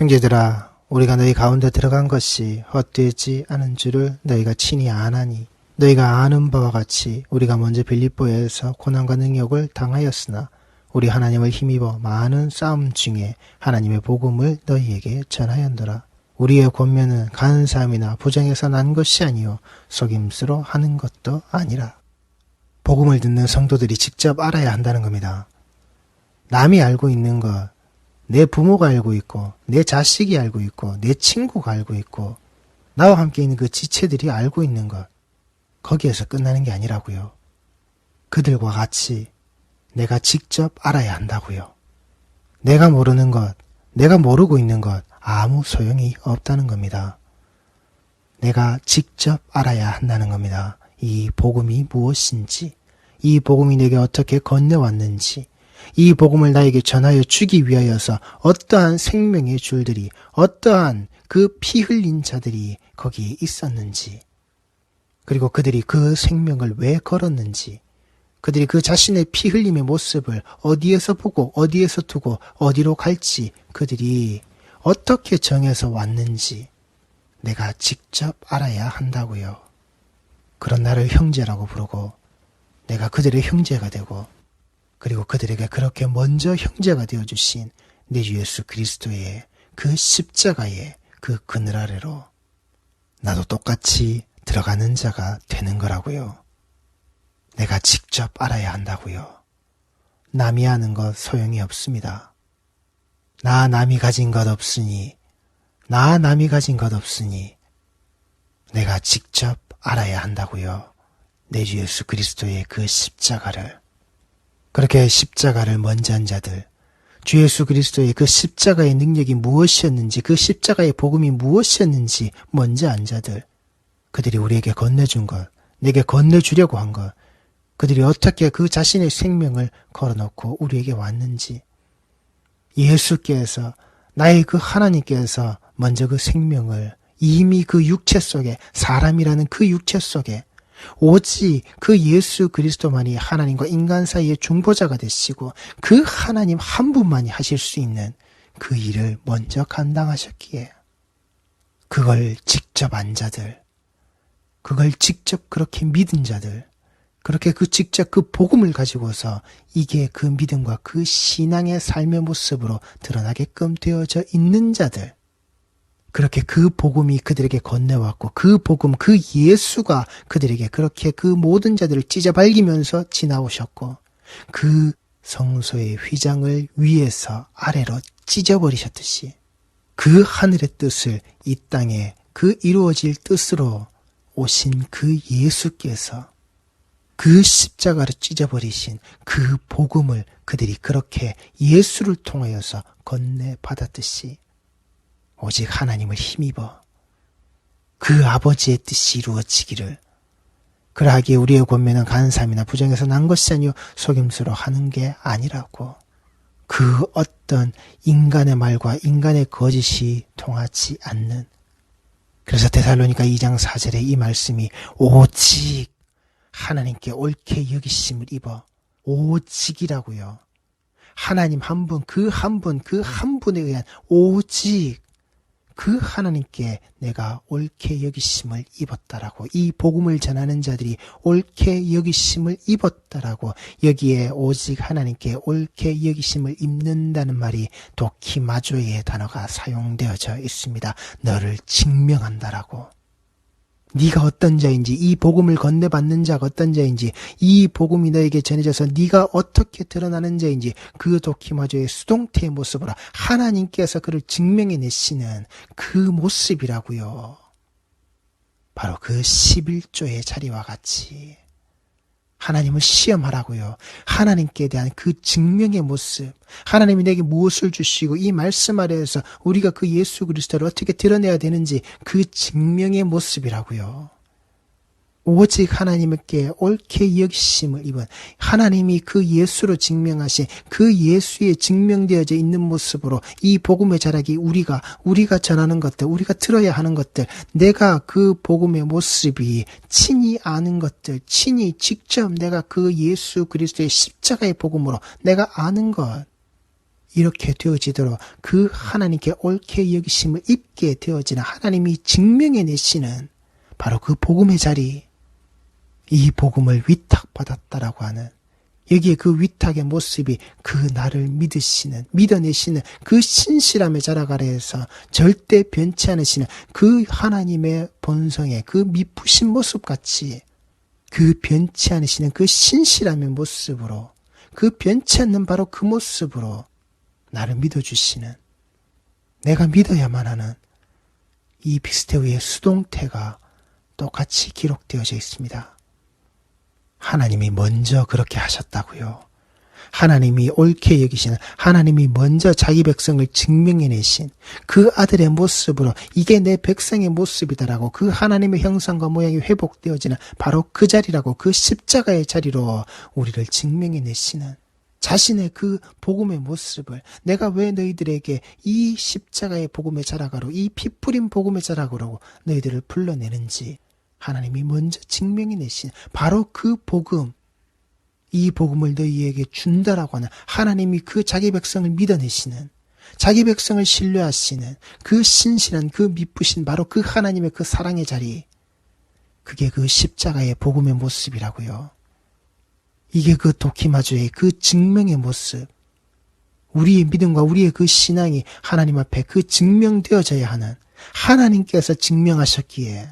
형제들아, 우리가 너희 가운데 들어간 것이 헛되지 않은 줄을 너희가 친히 아나니, 너희가 아는 바와 같이 우리가 먼저 빌립보에서 고난과 능욕을 당하였으나 우리 하나님을 힘입어 많은 싸움 중에 하나님의 복음을 너희에게 전하였노라. 우리의 권면은 간사함이나 부정에서 난 것이 아니요 속임수로 하는 것도 아니라. 복음을 듣는 성도들이 직접 알아야 한다는 겁니다. 남이 알고 있는 것, 내 부모가 알고 있고, 내 자식이 알고 있고, 내 친구가 알고 있고, 나와 함께 있는 그 지체들이 알고 있는 것, 거기에서 끝나는 게 아니라고요. 그들과 같이 내가 직접 알아야 한다고요. 내가 모르는 것, 내가 모르고 있는 것 아무 소용이 없다는 겁니다. 내가 직접 알아야 한다는 겁니다. 이 복음이 무엇인지, 이 복음이 내게 어떻게 건네왔는지, 이 복음을 나에게 전하여 주기 위하여서 어떠한 생명의 줄들이, 어떠한 그 피 흘린 자들이 거기에 있었는지, 그리고 그들이 그 생명을 왜 걸었는지, 그들이 그 자신의 피 흘림의 모습을 어디에서 보고 어디에서 두고 어디로 갈지, 그들이 어떻게 정해서 왔는지 내가 직접 알아야 한다고요. 그런 나를 형제라고 부르고 내가 그들의 형제가 되고, 그리고 그들에게 그렇게 먼저 형제가 되어주신 내 주 예수 그리스도의 그 십자가의 그 그늘 아래로 나도 똑같이 들어가는 자가 되는 거라고요. 내가 직접 알아야 한다고요. 남이 아는 것 소용이 없습니다. 나 남이 가진 것 없으니, 나 남이 가진 것 없으니 내가 직접 알아야 한다고요. 내 주 예수 그리스도의 그 십자가를. 그렇게 십자가를 먼저 한 자들, 주 예수 그리스도의 그 십자가의 능력이 무엇이었는지, 그 십자가의 복음이 무엇이었는지 먼저 한 자들, 그들이 우리에게 건네준 것, 내게 건네주려고 한 것, 그들이 어떻게 그 자신의 생명을 걸어놓고 우리에게 왔는지, 예수께서, 나의 그 하나님께서 먼저 그 생명을 이미 그 육체 속에, 사람이라는 그 육체 속에 오직 그 예수 그리스도만이 하나님과 인간 사이의 중보자가 되시고 그 하나님 한 분만이 하실 수 있는 그 일을 먼저 감당하셨기에 그걸 직접 안 자들, 그걸 직접 그렇게 믿은 자들, 그렇게 그 직접 그 복음을 가지고서 이게 그 믿음과 그 신앙의 삶의 모습으로 드러나게끔 되어져 있는 자들, 그렇게 그 복음이 그들에게 건네왔고 그 복음, 그 예수가 그들에게 그렇게 그 모든 자들을 찢어발기면서 지나오셨고 그 성소의 휘장을 위에서 아래로 찢어버리셨듯이 그 하늘의 뜻을 이 땅에 그 이루어질 뜻으로 오신 그 예수께서 그 십자가를 찢어버리신 그 복음을 그들이 그렇게 예수를 통하여서 건네받았듯이 오직 하나님을 힘입어 그 아버지의 뜻이 이루어지기를, 그러하기에 우리의 권면은 간사함이나 부정에서 난 것이 아니요 속임수로 하는 게 아니라고. 그 어떤 인간의 말과 인간의 거짓이 통하지 않는. 그래서 데살로니가 2장 4절에 이 말씀이 오직 하나님께 옳게 여기심을 입어, 오직이라고요. 하나님 한 분, 그 한 분, 그 한 분에 의한 오직 그 하나님께 내가 옳게 여기심을 입었다라고, 이 복음을 전하는 자들이 옳게 여기심을 입었다라고, 여기에 오직 하나님께 옳게 여기심을 입는다는 말이 도키마조의 단어가 사용되어져 있습니다. 너를 증명한다라고. 네가 어떤 자인지, 이 복음을 건네받는 자가 어떤 자인지, 이 복음이 너에게 전해져서 네가 어떻게 드러나는 자인지 그 도키마조의 수동태의 모습으로 하나님께서 그를 증명해내시는 그 모습이라고요. 바로 그 11조의 자리와 같이 하나님을 시험하라고요. 하나님께 대한 그 증명의 모습, 하나님이 내게 무엇을 주시고 이 말씀 아래에서 우리가 그 예수 그리스도를 어떻게 드러내야 되는지 그 증명의 모습이라고요. 오직 하나님께 옳게 여기심을 입은, 하나님이 그 예수로 증명하신 그 예수에 증명되어져 있는 모습으로 이 복음의 자락이 우리가 전하는 것들, 우리가 들어야 하는 것들, 내가 그 복음의 모습이 친히 아는 것들, 친히 직접 내가 그 예수 그리스도의 십자가의 복음으로 내가 아는 것, 이렇게 되어지도록 그 하나님께 옳게 여기심을 입게 되어지는 하나님이 증명해내시는 바로 그 복음의 자리, 이 복음을 위탁받았다라고 하는, 여기에 그 위탁의 모습이 그 나를 믿어내시는 그 신실함의 자락 아래에서 절대 변치 않으시는 그 하나님의 본성의 그 미쁘신 모습같이 그 변치 않으시는 그 신실함의 모습으로, 그 변치 않는 바로 그 모습으로 나를 믿어주시는, 내가 믿어야만 하는 이 에피스테오의 수동태가 똑같이 기록되어져 있습니다. 하나님이 먼저 그렇게 하셨다고요. 하나님이 옳게 여기시는, 하나님이 먼저 자기 백성을 증명해내신 그 아들의 모습으로 이게 내 백성의 모습이다라고, 그 하나님의 형상과 모양이 회복되어지는 바로 그 자리라고, 그 십자가의 자리로 우리를 증명해내시는 자신의 그 복음의 모습을, 내가 왜 너희들에게 이 십자가의 복음의 자락으로, 이 피 뿌린 복음의 자락으로 너희들을 불러내는지 하나님이 먼저 증명해내신 바로 그 복음, 이 복음을 너희에게 준다라고 하는, 하나님이 그 자기 백성을 믿어내시는, 자기 백성을 신뢰하시는 그 신실한, 그 미쁘신 바로 그 하나님의 그 사랑의 자리, 그게 그 십자가의 복음의 모습이라고요. 이게 그 도키마주의 그 증명의 모습, 우리의 믿음과 우리의 그 신앙이 하나님 앞에 그 증명되어져야 하는, 하나님께서 증명하셨기에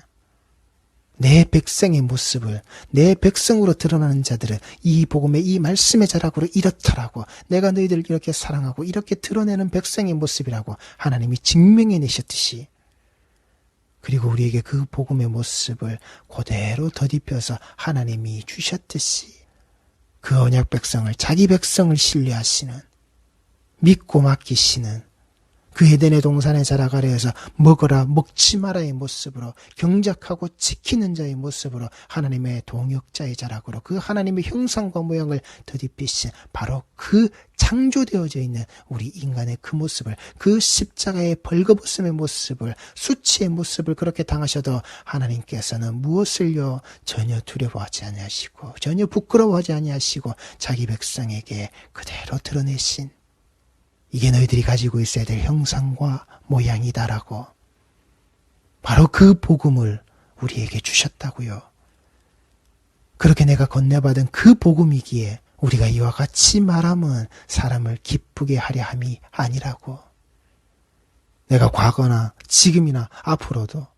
내 백성의 모습을, 내 백성으로 드러나는 자들은 이 복음의 이 말씀의 자락으로 이렇더라고, 내가 너희들을 이렇게 사랑하고 이렇게 드러내는 백성의 모습이라고 하나님이 증명해내셨듯이, 그리고 우리에게 그 복음의 모습을 그대로 덧입혀서 하나님이 주셨듯이 그 언약 백성을, 자기 백성을 신뢰하시는, 믿고 맡기시는 그 에덴의 동산의 자락 아래에서 먹어라 먹지 마라의 모습으로, 경작하고 지키는 자의 모습으로, 하나님의 동역자의 자락으로 그 하나님의 형상과 모양을 덧입히신 바로 그 창조되어져 있는 우리 인간의 그 모습을, 그 십자가의 벌거벗음의 모습을, 수치의 모습을 그렇게 당하셔도 하나님께서는 무엇을요 전혀 두려워하지 아니하시고 전혀 부끄러워하지 아니하시고 자기 백성에게 그대로 드러내신, 이게 너희들이 가지고 있어야 될 형상과 모양이다라고 바로 그 복음을 우리에게 주셨다고요. 그렇게 내가 건네받은 그 복음이기에 우리가 이와 같이 말하면 사람을 기쁘게 하려 함이 아니라고. 내가 과거나 지금이나 앞으로도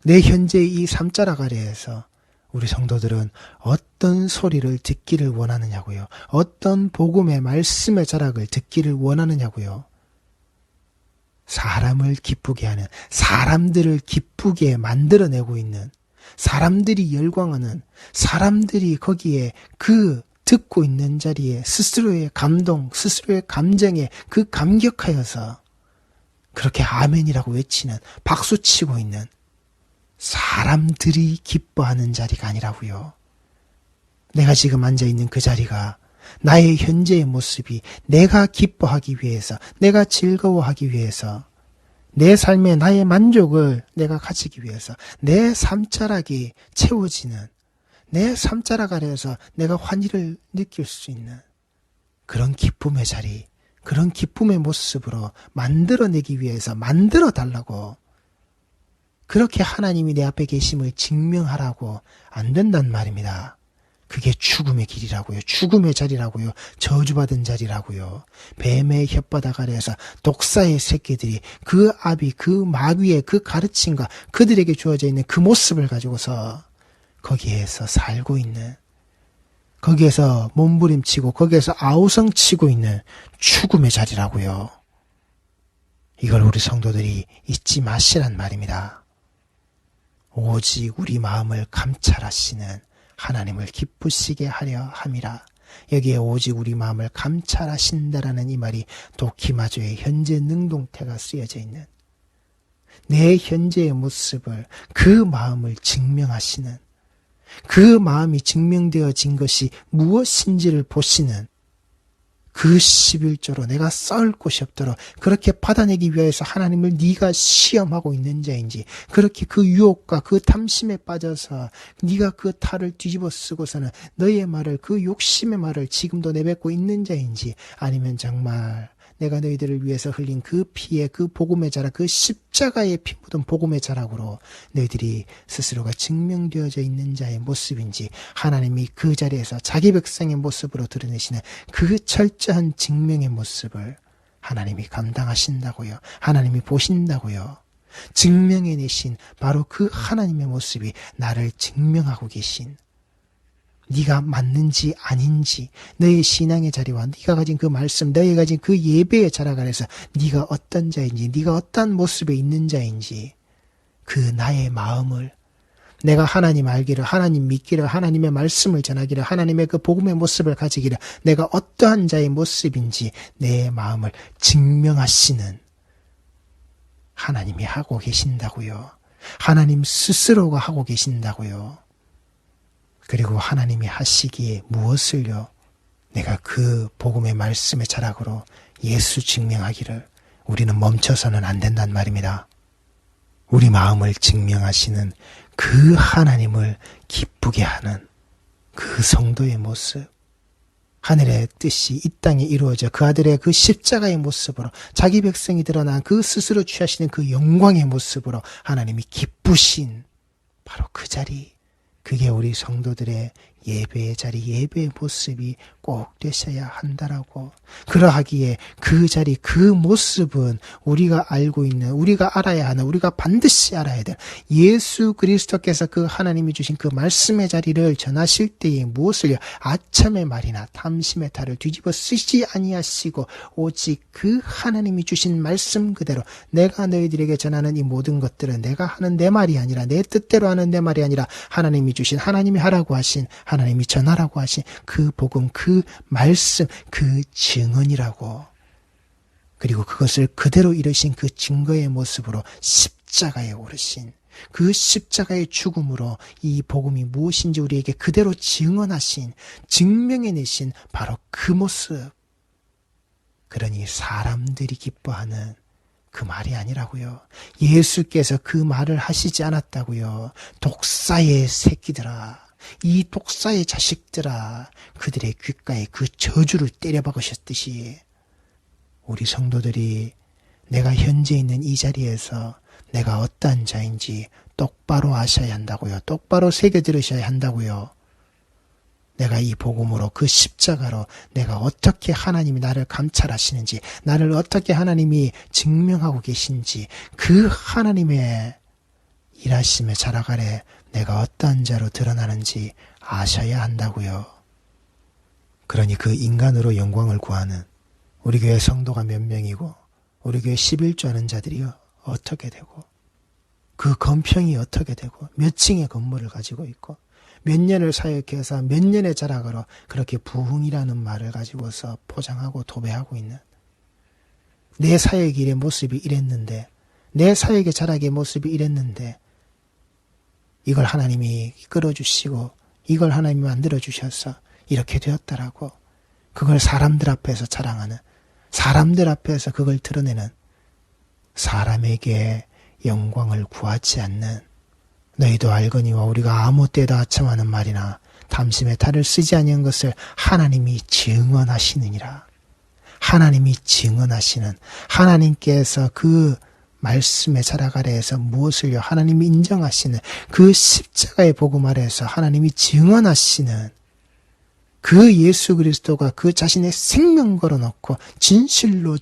내 현재의 이 삶자락 아래에서 우리 성도들은 어떤 소리를 듣기를 원하느냐고요. 어떤 복음의 말씀의 자락을 듣기를 원하느냐고요. 사람을 기쁘게 하는, 사람들을 기쁘게 만들어내고 있는, 사람들이 열광하는, 사람들이 거기에 그 듣고 있는 자리에 스스로의 감동, 스스로의 감정에 그 감격하여서 그렇게 아멘이라고 외치는, 박수치고 있는 사람들이 기뻐하는 자리가 아니라고요. 내가 지금 앉아있는 그 자리가, 나의 현재의 모습이 내가 기뻐하기 위해서, 내가 즐거워하기 위해서, 내 삶의 나의 만족을 내가 가지기 위해서, 내 삶자락이 채워지는, 내 삶자락 아래에서 내가 환희를 느낄 수 있는 그런 기쁨의 자리, 그런 기쁨의 모습으로 만들어내기 위해서 만들어달라고, 그렇게 하나님이 내 앞에 계심을 증명하라고 안 된단 말입니다. 그게 죽음의 길이라고요. 죽음의 자리라고요. 저주받은 자리라고요. 뱀의 혓바닥 아래에서 독사의 새끼들이 그 아비, 그 마귀의 그 가르침과 그들에게 주어져 있는 그 모습을 가지고서 거기에서 살고 있는, 거기에서 몸부림치고 거기에서 아우성치고 있는 죽음의 자리라고요. 이걸 우리 성도들이 잊지 마시란 말입니다. 오직 우리 마음을 감찰하시는 하나님을 기쁘시게 하려 함이라. 여기에 오직 우리 마음을 감찰하신다라는 이 말이 도키마조의 현재 능동태가 쓰여져 있는, 내 현재의 모습을, 그 마음을 증명하시는, 그 마음이 증명되어진 것이 무엇인지를 보시는 그 그 11조로 내가 쌓을 곳이 없도록 그렇게 받아내기 위해서 하나님을 네가 시험하고 있는 자인지, 그렇게 그 유혹과 그 탐심에 빠져서 네가 그 탈을 뒤집어 쓰고서는 너의 말을, 그 욕심의 말을 지금도 내뱉고 있는 자인지, 아니면 정말 내가 너희들을 위해서 흘린 그 피의 그 복음의 자락, 그 십자가의 피 묻은 복음의 자락으로 너희들이 스스로가 증명되어져 있는 자의 모습인지, 하나님이 그 자리에서 자기 백성의 모습으로 드러내시는 그 철저한 증명의 모습을 하나님이 감당하신다고요. 하나님이 보신다고요. 증명해내신 바로 그 하나님의 모습이 나를 증명하고 계신, 네가 맞는지 아닌지, 너의 신앙의 자리와 네가 가진 그 말씀, 너희가 가진 그 예배의 자락 안에서 네가 어떤 자인지, 네가 어떤 모습에 있는 자인지, 그 나의 마음을, 내가 하나님 알기를, 하나님 믿기를, 하나님의 말씀을 전하기를, 하나님의 그 복음의 모습을 가지기를, 내가 어떠한 자의 모습인지 내 마음을 증명하시는 하나님이 하고 계신다고요. 하나님 스스로가 하고 계신다고요. 그리고 하나님이 하시기에 무엇을요? 내가 그 복음의 말씀의 자락으로 예수 증명하기를, 우리는 멈춰서는 안 된단 말입니다. 우리 마음을 증명하시는 그 하나님을 기쁘게 하는 그 성도의 모습, 하늘의 뜻이 이 땅에 이루어져 그 아들의 그 십자가의 모습으로 자기 백성이 드러난 그 스스로 취하시는 그 영광의 모습으로 하나님이 기쁘신 바로 그 자리, 그게 우리 성도들의 예배의 자리, 예배의 모습이 꼭 되셔야 한다라고. 그러하기에 그 자리, 그 모습은 우리가 알고 있는, 우리가 알아야 하는, 우리가 반드시 알아야 될 예수 그리스도께서 그 하나님이 주신 그 말씀의 자리를 전하실 때에 무엇을요? 아첨의 말이나 탐심의 탈을 뒤집어 쓰지 아니하시고 오직 그 하나님이 주신 말씀 그대로, 내가 너희들에게 전하는 이 모든 것들은 내가 하는 내 말이 아니라, 내 뜻대로 하는 내 말이 아니라 하나님이 주신, 하나님이 하라고 하신, 하나님이 전하라고 하신 그 복음, 그 말씀, 그 증언이라고. 그리고 그것을 그대로 이루신 그 증거의 모습으로 십자가에 오르신 그 십자가의 죽음으로 이 복음이 무엇인지 우리에게 그대로 증언하신, 증명해내신 바로 그 모습. 그러니 사람들이 기뻐하는 그 말이 아니라고요. 예수께서 그 말을 하시지 않았다고요. 독사의 새끼들아, 이 독사의 자식들아, 그들의 귓가에 그 저주를 때려박으셨듯이 우리 성도들이 내가 현재 있는 이 자리에서 내가 어떠한 자인지 똑바로 아셔야 한다고요. 똑바로 새겨 들으셔야 한다고요. 내가 이 복음으로, 그 십자가로 내가 어떻게 하나님이 나를 감찰하시는지, 나를 어떻게 하나님이 증명하고 계신지, 그 하나님의 일하심의 자락 아래 내가 어떠한 자로 드러나는지 아셔야 한다고요. 그러니 그 인간으로 영광을 구하는 우리 교회 성도가 몇 명이고 우리 교회 11조 하는 자들이 어떻게 되고, 그 건평이 어떻게 되고, 몇 층의 건물을 가지고 있고, 몇 년을 사역해서 몇 년의 자락으로 그렇게 부흥이라는 말을 가지고서 포장하고 도배하고 있는, 내 사역의 일의 모습이 이랬는데, 내 사역의 자락의 모습이 이랬는데, 이걸 하나님이 끌어주시고 이걸 하나님이 만들어주셔서 이렇게 되었다라고, 그걸 사람들 앞에서 자랑하는, 사람들 앞에서 그걸 드러내는, 사람에게 영광을 구하지 않는, 너희도 알거니와 우리가 아무 때도 아첨하는 말이나 탐심의 탈을 쓰지 아니한 것을 하나님이 증언하시느니라. 하나님이 증언하시는, 하나님께서 그 말씀의 자락 아래에서 무엇을요? 하나님이 인정하시는 그 십자가의 복음 아래에서 하나님이 증언하시는 그 예수 그리스도가 그 자신의 생명 걸어놓고 진실로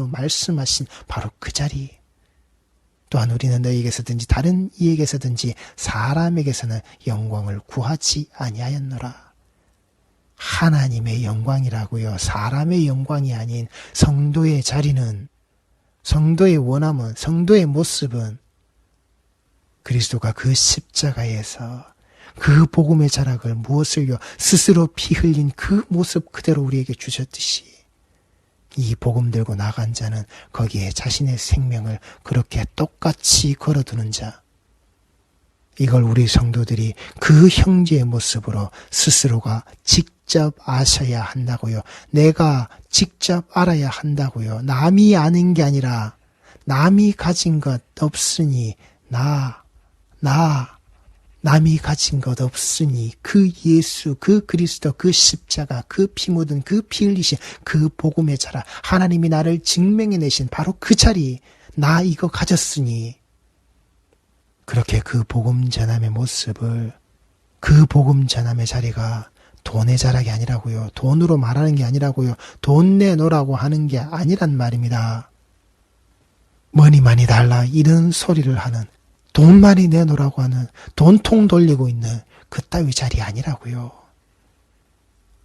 말씀하신 바로 그 자리. 또한 우리는 너희에게서든지 다른 이에게서든지 사람에게서는 영광을 구하지 아니하였노라. 하나님의 영광이라고요. 사람의 영광이 아닌 성도의 자리는, 성도의 원함은, 성도의 모습은 그리스도가 그 십자가에서 그 복음의 자락을 무엇을요? 스스로 피 흘린 그 모습 그대로 우리에게 주셨듯이 이 복음 들고 나간 자는 거기에 자신의 생명을 그렇게 똑같이 걸어두는 자, 이걸 우리 성도들이 그 형제의 모습으로 스스로가 직접 아셔야 한다고요. 내가 직접 알아야 한다고요. 남이 아는 게 아니라 남이 가진 것 없으니 남이 가진 것 없으니 그 예수, 그 그리스도, 그 십자가, 그 피 묻은 그 피 흘리신 그 복음의 자라 하나님이 나를 증명해내신 바로 그 자리 나 이거 가졌으니 그렇게 그 복음 전함의 모습을 그 복음 전함의 자리가 돈의 자락이 아니라고요. 돈으로 말하는 게 아니라고요. 돈 내놓으라고 하는 게 아니란 말입니다. 머니 많이 달라 이런 소리를 하는 돈 많이 내놓으라고 하는 돈통 돌리고 있는 그따위 자리 아니라고요.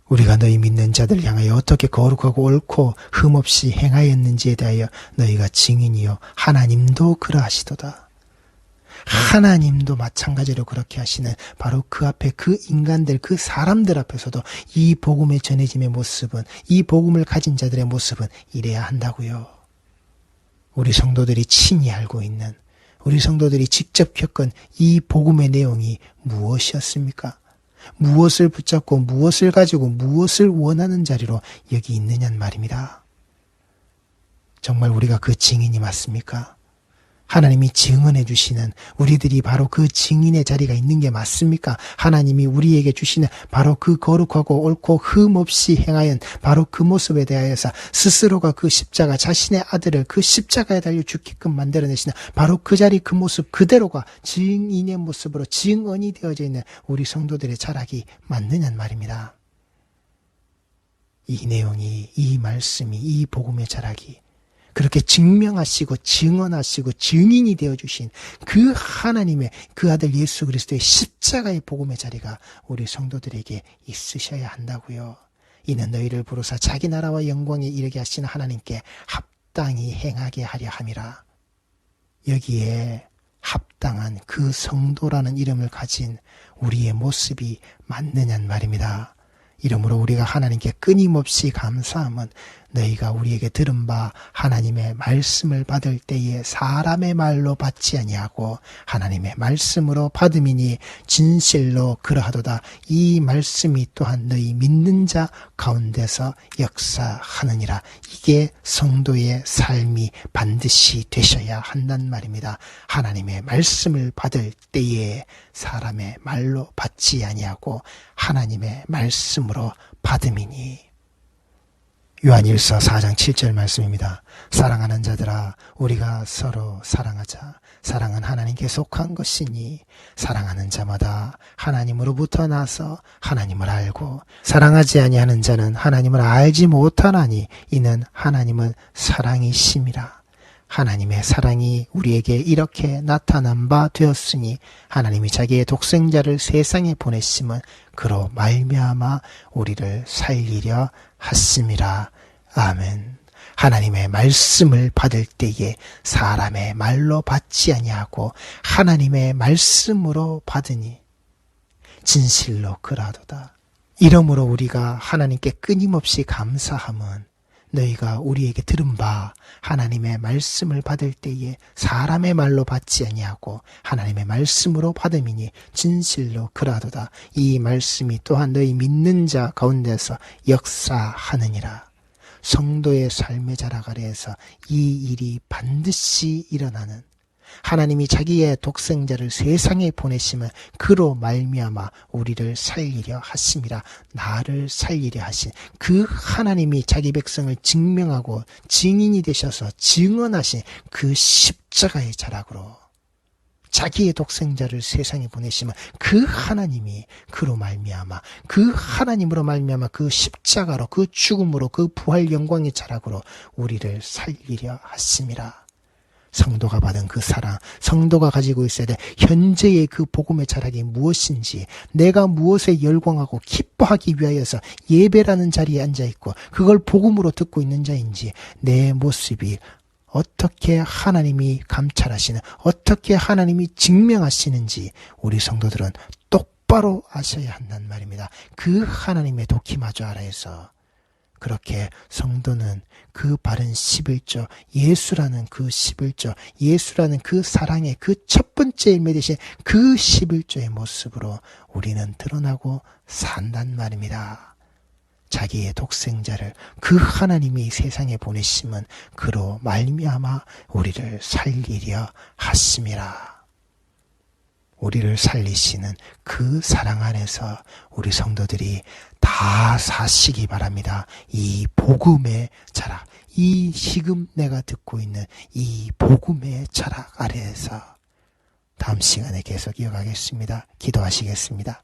우리가 너희 믿는 자들 향하여 어떻게 거룩하고 옳고 흠없이 행하였는지에 대하여 너희가 증인이요 하나님도 그러하시도다. 하나님도 마찬가지로 그렇게 하시는 바로 그 앞에 그 인간들 그 사람들 앞에서도 이 복음의 전해짐의 모습은 이 복음을 가진 자들의 모습은 이래야 한다고요. 우리 성도들이 친히 알고 있는 우리 성도들이 직접 겪은 이 복음의 내용이 무엇이었습니까? 무엇을 붙잡고 무엇을 가지고 무엇을 원하는 자리로 여기 있느냐는 말입니다. 정말 우리가 그 증인이 맞습니까? 하나님이 증언해 주시는 우리들이 바로 그 증인의 자리가 있는 게 맞습니까? 하나님이 우리에게 주시는 바로 그 거룩하고 옳고 흠없이 행하연 바로 그 모습에 대하여서 스스로가 그 십자가 자신의 아들을 그 십자가에 달려 죽게끔 만들어내시는 바로 그 자리 그 모습 그대로가 증인의 모습으로 증언이 되어져 있는 우리 성도들의 자락이 맞느냐는 말입니다. 이 내용이 이 말씀이 이 복음의 자락이 그렇게 증명하시고 증언하시고 증인이 되어주신 그 하나님의 그 아들 예수 그리스도의 십자가의 복음의 자리가 우리 성도들에게 있으셔야 한다고요. 이는 너희를 부르사 자기 나라와 영광에 이르게 하시는 하나님께 합당히 행하게 하려 함이라. 여기에 합당한 그 성도라는 이름을 가진 우리의 모습이 맞느냐는 말입니다. 이러므로 우리가 하나님께 끊임없이 감사함은 너희가 우리에게 들은 바 하나님의 말씀을 받을 때에 사람의 말로 받지 아니하고 하나님의 말씀으로 받음이니 진실로 그러하도다. 이 말씀이 또한 너희 믿는 자 가운데서 역사하느니라. 이게 성도의 삶이 반드시 되셔야 한단 말입니다. 하나님의 말씀을 받을 때에 사람의 말로 받지 아니하고 하나님의 말씀으로 받음이니. 요한일서 4장 7절 말씀입니다. 사랑하는 자들아 우리가 서로 사랑하자. 사랑은 하나님께 속한 것이니 사랑하는 자마다 하나님으로부터 나서 하나님을 알고 사랑하지 아니하는 자는 하나님을 알지 못하나니 이는 하나님은 사랑이심이라. 하나님의 사랑이 우리에게 이렇게 나타난 바 되었으니 하나님이 자기의 독생자를 세상에 보내심은 그로 말미암아 우리를 살리려 하심이라. 아멘. 하나님의 말씀을 받을 때에 사람의 말로 받지 아니하고 하나님의 말씀으로 받으니 진실로 그라도다. 이러므로 우리가 하나님께 끊임없이 감사함은 너희가 우리에게 들은 바 하나님의 말씀을 받을 때에 사람의 말로 받지 아니하고 하나님의 말씀으로 받음이니 진실로 그라도다. 이 말씀이 또한 너희 믿는 자 가운데서 역사하느니라. 성도의 삶의 자락 아래에서 이 일이 반드시 일어나는 하나님이 자기의 독생자를 세상에 보내심은 그로 말미암아 우리를 살리려 하심이라. 나를 살리려 하신 그 하나님이 자기 백성을 증명하고 증인이 되셔서 증언하신 그 십자가의 자락으로 자기의 독생자를 세상에 보내시면 그 하나님이 그로 말미암아 그 하나님으로 말미암아 그 십자가로 그 죽음으로 그 부활 영광의 자락으로 우리를 살리려 하심이라. 성도가 받은 그 사랑, 성도가 가지고 있어야 될 현재의 그 복음의 자락이 무엇인지, 내가 무엇에 열광하고 기뻐하기 위하여서 예배라는 자리에 앉아있고 그걸 복음으로 듣고 있는 자인지, 내 모습이 어떻게 하나님이 감찰하시는, 어떻게 하나님이 증명하시는지 우리 성도들은 똑바로 아셔야 한단 말입니다. 그 하나님의 도키마저 아래에서 그렇게 성도는 그 바른 11조, 예수라는 그 11조, 예수라는 그 사랑의 그 첫 번째 일매 되신 그 11조의 모습으로 우리는 드러나고 산단 말입니다. 자기의 독생자를 그 하나님이 이 세상에 보내심은 그로 말미암아 우리를 살리려 하심이라. 우리를 살리시는 그 사랑 안에서 우리 성도들이 다 사시기 바랍니다. 이 복음의 자락, 이 지금 내가 듣고 있는 이 복음의 자락 아래에서 다음 시간에 계속 이어가겠습니다. 기도하시겠습니다.